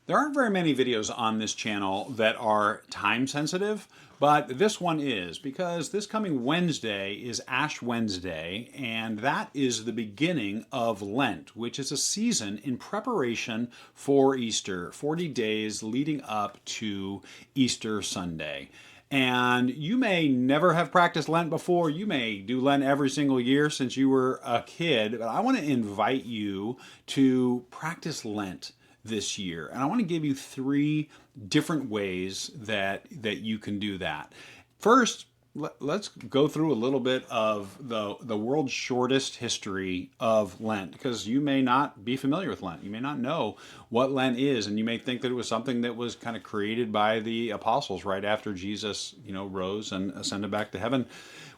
There aren't very many videos on this channel that are time sensitive, but this one is because this coming Wednesday is Ash Wednesday, and that is the beginning of Lent, which is a season in preparation for Easter, 40 days leading up to Easter Sunday. And you may never have practiced Lent before. You may do Lent every single year since you were a kid, but I want to invite you to practice Lent this year. And I want to give you three different ways that you can do that. First, let's go through a little bit of the world's shortest history of Lent, because you may not be familiar with Lent. You may not know what Lent is, and you may think that it was something that was kind of created by the apostles right after Jesus, rose and ascended back to heaven.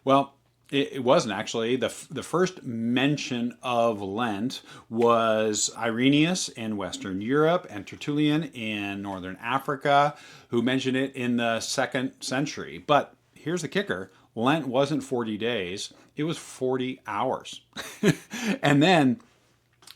Well, it wasn't actually. The first mention of Lent was Irenaeus in Western Europe and Tertullian in Northern Africa, who mentioned it in the 2nd century. But here's the kicker. Lent wasn't 40 days. It was 40 hours. And then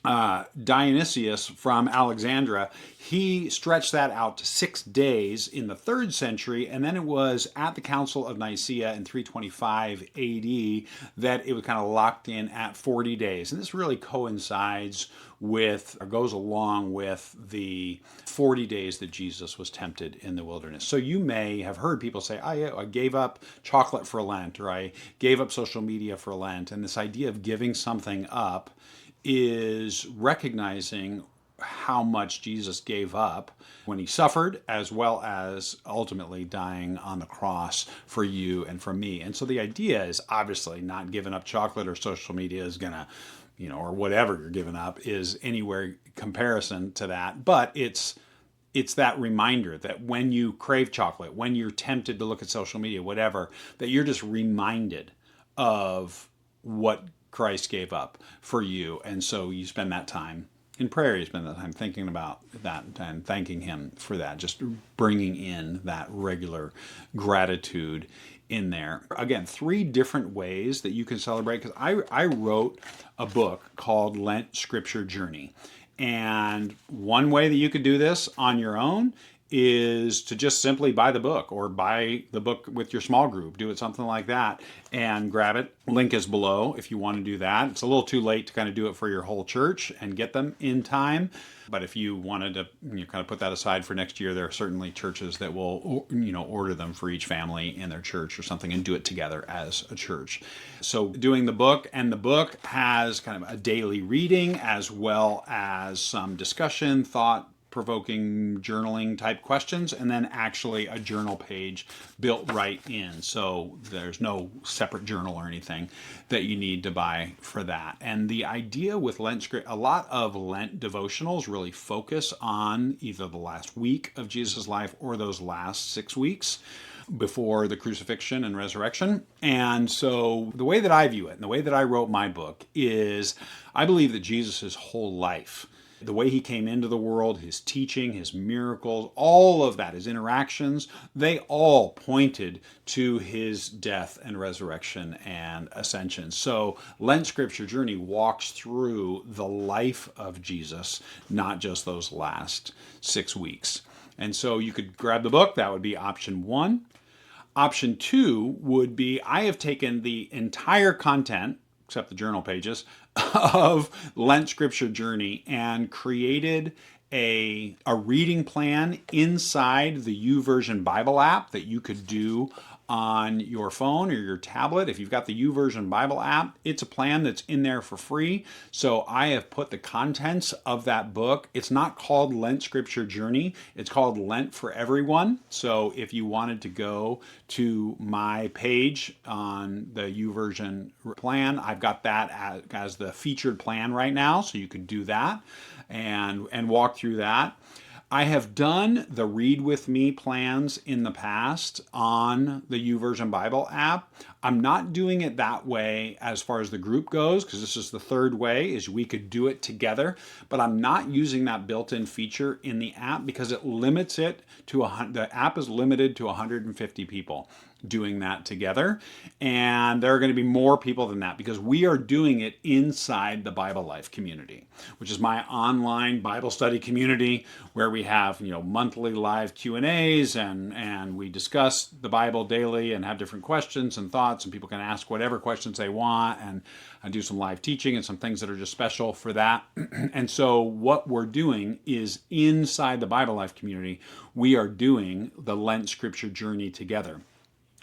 Dionysius from Alexandria, he stretched that out to 6 days in the 3rd century, and then it was at the Council of Nicaea in 325 AD that it was kind of locked in at 40 days. And this really coincides with, or goes along with, the 40 days that Jesus was tempted in the wilderness. So you may have heard people say, I gave up chocolate for Lent, or I gave up social media for Lent. And this idea of giving something up is recognizing how much Jesus gave up when he suffered, as well as ultimately dying on the cross for you and for me. And so the idea is obviously not giving up chocolate or social media is going to, or whatever you're giving up is anywhere comparison to that. But it's that reminder that when you crave chocolate, when you're tempted to look at social media, whatever, that you're just reminded of what Christ gave up for you. And so you spend that time in prayer, you spend that time thinking about that and thanking him for that, just bringing in that regular gratitude in there. Again, three different ways that you can celebrate, because I wrote a book called Lent Scripture Journey. And one way that you could do this on your own is to just simply buy the book, or buy the book with your small group. Do it something like that and grab it. Link is below if you want to do that. It's a little too late to kind of do it for your whole church and get them in time. But if you wanted to kind of put that aside for next year, there are certainly churches that will order them for each family in their church or something and do it together as a church. So doing the book, and the book has kind of a daily reading as well as some discussion, thought provoking journaling type questions, and then actually a journal page built right in. So there's no separate journal or anything that you need to buy for that. And the idea with Lent Script, a lot of Lent devotionals really focus on either the last week of Jesus' life or those last 6 weeks before the crucifixion and resurrection. And so the way that I view it, and the way that I wrote my book, is I believe that Jesus' whole life, the way he came into the world, his teaching, his miracles, all of that, his interactions, they all pointed to his death and resurrection and ascension. So Lent Scripture Journey walks through the life of Jesus, not just those last 6 weeks. And so you could grab the book. That would be option 1. Option 2 would be, I have taken the entire content, except the journal pages, of Lent Scripture Journey and created a reading plan inside the YouVersion Bible app that you could do on your phone or your tablet. If you've got the YouVersion Bible app, it's a plan that's in there for free. So I have put the contents of that book. It's not called Lent Scripture Journey. It's called Lent for Everyone. So if you wanted to go to my page on the YouVersion plan, I've got that as the featured plan right now. So you could do that and walk through that. I have done the Read With Me plans in the past on the YouVersion Bible app. I'm not doing it that way as far as the group goes, because this is the third way, is we could do it together. But I'm not using that built-in feature in the app because it limits it to the app is limited to 150 people. doing that together. And there are going to be more people than that because we are doing it inside the Bible Life community, which is my online Bible study community where we have, monthly live Q&As and we discuss the Bible daily and have different questions and thoughts, and people can ask whatever questions they want, and I do some live teaching and some things that are just special for that. And so what we're doing is inside the Bible Life community, we are doing the Lent Scripture Journey together.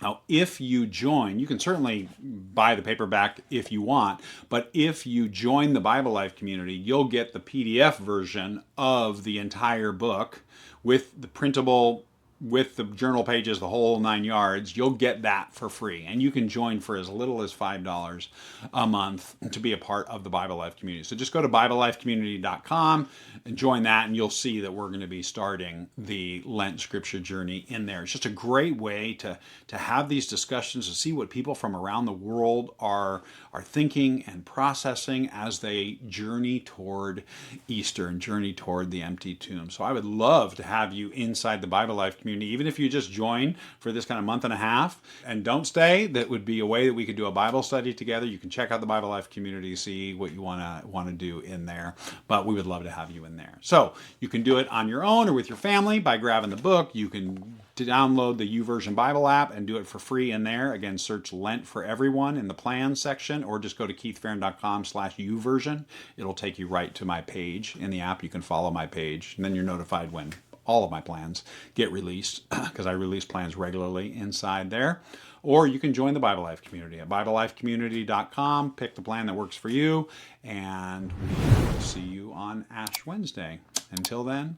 Now, if you join, you can certainly buy the paperback if you want, but if you join the Bible Life community, you'll get the PDF version of the entire book with the printable, with the journal pages, the whole 9 yards. You'll get that for free. And you can join for as little as $5 a month to be a part of the Bible Life community. So just go to BibleLifeCommunity.com and join that, and you'll see that we're going to be starting the Lent Scripture Journey in there. It's just a great way to have these discussions, to see what people from around the world are thinking and processing as they journey toward Easter and journey toward the empty tomb. So I would love to have you inside the Bible Life community. Even if you just join for this kind of month and a half and don't stay, that would be a way that we could do a Bible study together. You can check out the Bible Life community, see what you want to do in there, but we would love to have you in there. So you can do it on your own or with your family by grabbing the book. You can download the YouVersion Bible App and do it for free in there. Again, search Lent for Everyone in the plans section, or just go to keithfarron.com/YouVersion. It'll take you right to my page in the app. You can follow my page, and then you're notified when all of my plans get released, because I release plans regularly inside there. Or you can join the Bible Life community at BibleLifeCommunity.com. Pick the plan that works for you, and we will see you on Ash Wednesday. Until then,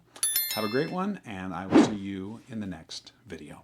have a great one, and I will see you in the next video.